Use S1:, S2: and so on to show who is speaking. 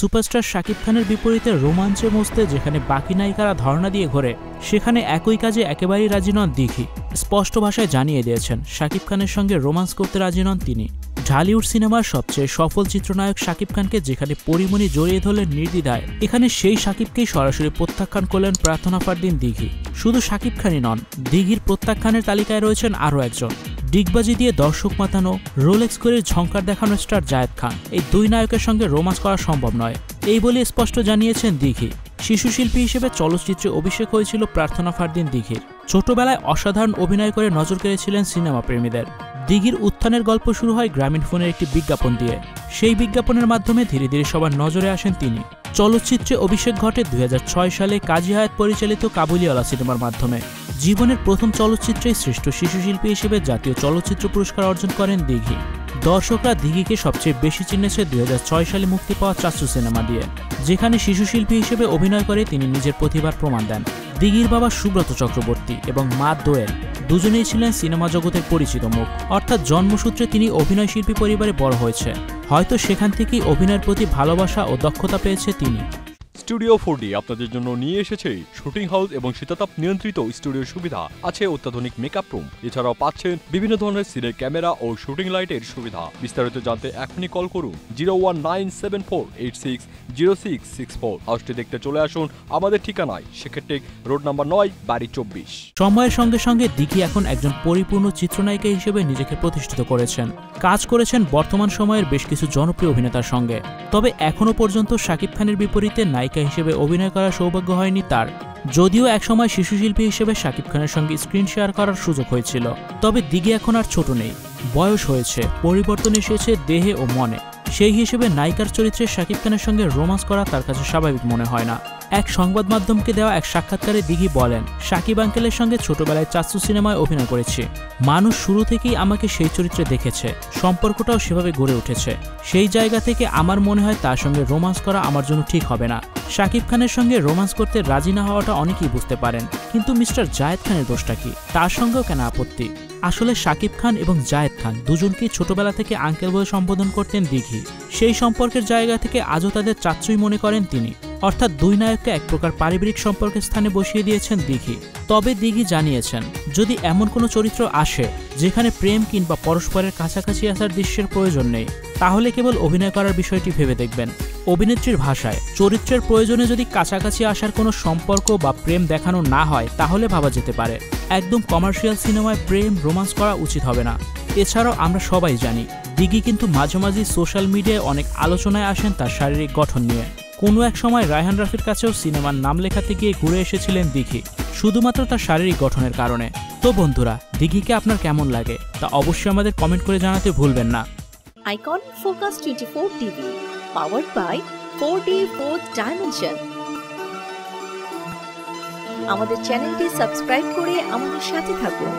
S1: Superstar Shakib খানের বিপরীতে রোমাঞ্চে মস্তে যেখানে বাকি নায়িকারা ধর্ণা দিয়ে ঘোরে, সেখানে একই কাজে একেবারেই রাজি নন দিঘি। স্পষ্ট ভাষায় জানিয়ে দিয়েছেন শাকিব খানের সঙ্গে রোমান্স করতে রাজি নন তিনি। ঢালিউড সিনেমার সবচেয়ে সফল চিত্রনায়ক শাকিব খানকে যেখানে পরিমণি জড়িয়ে ধরলেন নির্দ্বিধায়, এখানে সেই শাকিবকেই সরাসরি প্রত্যাখ্যান করলেন প্রার্থনা ফারদিন দিঘি। শুধু শাকিব খানই নন, দিঘির প্রত্যাখ্যানের তালিকায় রয়েছেন আরও একজন। ডিগবাজি দিয়ে দর্শক মাতানো, রোলেক্স করে ঝঙ্কার দেখানো স্টার জায়েদ খান, এই দুই নায়কের সঙ্গে রোমান্স করা সম্ভব নয়, এই বলে স্পষ্ট জানিয়েছেন দিঘি। শিশু শিল্পী হিসেবে চলচ্চিত্রে অভিষেক হয়েছিল প্রার্থনা ফারদিন দিঘির। ছোটবেলায় অসাধারণ অভিনয় করে নজর কেড়েছিলেন সিনেমা প্রেমীদের। দিঘির উত্থানের গল্প শুরু হয় গ্রামীণ ফোনের একটি বিজ্ঞাপন দিয়ে। সেই বিজ্ঞাপনের মাধ্যমে ধীরে ধীরে সবার নজরে আসেন তিনি। চলচ্চিত্রে অভিষেক ঘটে 2006 সালে কাজী হায়াত পরিচালিত কাবুলিওয়ালা সিনেমার মাধ্যমে। জীবনের প্রথম চলচ্চিত্রেই শ্রেষ্ঠ শিশু শিল্পী হিসেবে জাতীয় চলচ্চিত্র পুরস্কার অর্জন করেন দিঘি। দর্শকরা দিঘিকে সবচেয়ে বেশি চিনেছে 2006 সালে মুক্তি পাওয়া চাচ্চু সিনেমা দিয়ে, যেখানে শিশু শিল্পী হিসেবে অভিনয় করে তিনি নিজের প্রতিভার প্রমাণ দেন। দিঘির বাবা সুব্রত চক্রবর্তী এবং মা দোয়েল দুজনেই ছিলেন সিনেমা জগতের পরিচিত মুখ, অর্থাৎ জন্মসূত্রে তিনি অভিনয় শিল্পী পরিবারে বড় হয়েছে। হয়তো সেখান থেকেই অভিনয়ের প্রতি ভালোবাসা ও দক্ষতা পেয়েছে তিনি।
S2: স্টুডিও 4D আপনাদের জন্য নিয়ে এসেছে শুটিং হাউস এবং শীতাতাপ নিয়ন্ত্রিত স্টুডিও সুবিধা, আছে অত্যাধুনিক মেকআপ রুম, এছাড়াও পাচ্ছেন বিভিন্ন ধরনের সিনের ক্যামেরা ও শুটিং লাইটের সুবিধা। বিস্তারিত জানতে এখনই কল করুন 01974860664। হাউসটি দেখতে চলে আসুন আমাদের ঠিকানায়, সেক্ষেত্রে রোড নাম্বার 9, বাড়ি 24।
S1: সময়ের সঙ্গে সঙ্গে দিঘি এখন একজন পরিপূর্ণ চিত্রনায়িকা হিসেবে নিজেকে প্রতিষ্ঠিত করেছেন। কাজ করেছেন বর্তমান সময়ের বেশ কিছু জনপ্রিয় অভিনেতার সঙ্গে। তবে এখনো পর্যন্ত শাকিব খানের বিপরীতে নায়িকা হিসেবে অভিনয় করার সৌভাগ্য হয়নি তার। যদিও একসময় শিশু শিল্পী হিসেবে শাকিব খানের সঙ্গে স্ক্রিন শেয়ার করার সুযোগ হয়েছিল। তবে দিঘি এখন আর ছোট নেই, বয়স হয়েছে, পরিবর্তন এসেছে দেহে ও মনে। সেই হিসেবে নায়িকার চরিত্রে শাকিব খানের সঙ্গে রোমান্স করা তার কাছে স্বাভাবিক মনে হয় না। এক সংবাদ মাধ্যমকে দেওয়া এক সাক্ষাৎকারে দিঘি বলেন, শাকিব আঙ্কেলের সঙ্গে ছোটবেলায় চাচ্চু সিনেমায় অভিনয় করেছি। মানুষ শুরু থেকেই আমাকে সেই চরিত্রে দেখেছে, সম্পর্কটাও সেভাবে গড়ে উঠেছে। সেই জায়গা থেকে আমার মনে হয় তার সঙ্গে রোমান্স করা আমার জন্য ঠিক হবে না। শাকিব খানের সঙ্গে রোমান্স করতে রাজি না হওয়াটা অনেকেই বুঝতে পারেন, কিন্তু মিস্টার জায়েদ খানের দোষটা কি? তার সঙ্গেও কেন আপত্তি? আসলে শাকিব খান এবং জায়েদ খান দুজনকেই ছোটবেলা থেকে আঙ্কেল বলে সম্বোধন করতেন দিঘি। সেই সম্পর্কের জায়গা থেকে আজও তাদের চাচ্চুই মনে করেন তিনি, অর্থাৎ দুই নায়ককে এক প্রকার পারিবারিক সম্পর্কের স্থানে বসিয়ে দিয়েছেন দিঘি। তবে দিঘি জানিয়েছেন, যদি এমন কোনো চরিত্র আসে যেখানে প্রেম কিংবা পরস্পরের কাছাকাছি আসার দৃশ্যের প্রয়োজন নেই, তাহলে কেবল অভিনয় করার বিষয়টি ভেবে দেখবেন। অভিনেত্রীর ভাষায়, চরিত্রের প্রয়োজনে যদি কাছাকাছি আসার কোনো সম্পর্ক বা প্রেম দেখানো না হয় তাহলে ভাবা যেতে পারে। একদম কমার্শিয়াল সিনেমায় প্রেম রোমান্স করা উচিত হবে না। এছাড়াও আমরা সবাই জানি দিঘি কিন্তু মাঝে মাঝে সোশ্যাল মিডিয়ায় অনেক আলোচনায় আসেন তার শারীরিক গঠন নিয়ে। কোনো এক সময় রায়হান রাফির কাছেও সিনেমার নাম লেখাতে গিয়ে ঘুরে এসেছিলেন দিঘি, শুধুমাত্র তার শারীরিক গঠনের কারণে। তো বন্ধুরা, দিঘিকে আপনার কেমন লাগে তা অবশ্যই আমাদের কমেন্ট করে জানাতে ভুলবেন না।
S3: Icon focus 24 TV, powered by 4D Fourth Dimension। আমাদের চ্যানেলটি সাবস্ক্রাইব করে আমাদের সাথে থাকুন।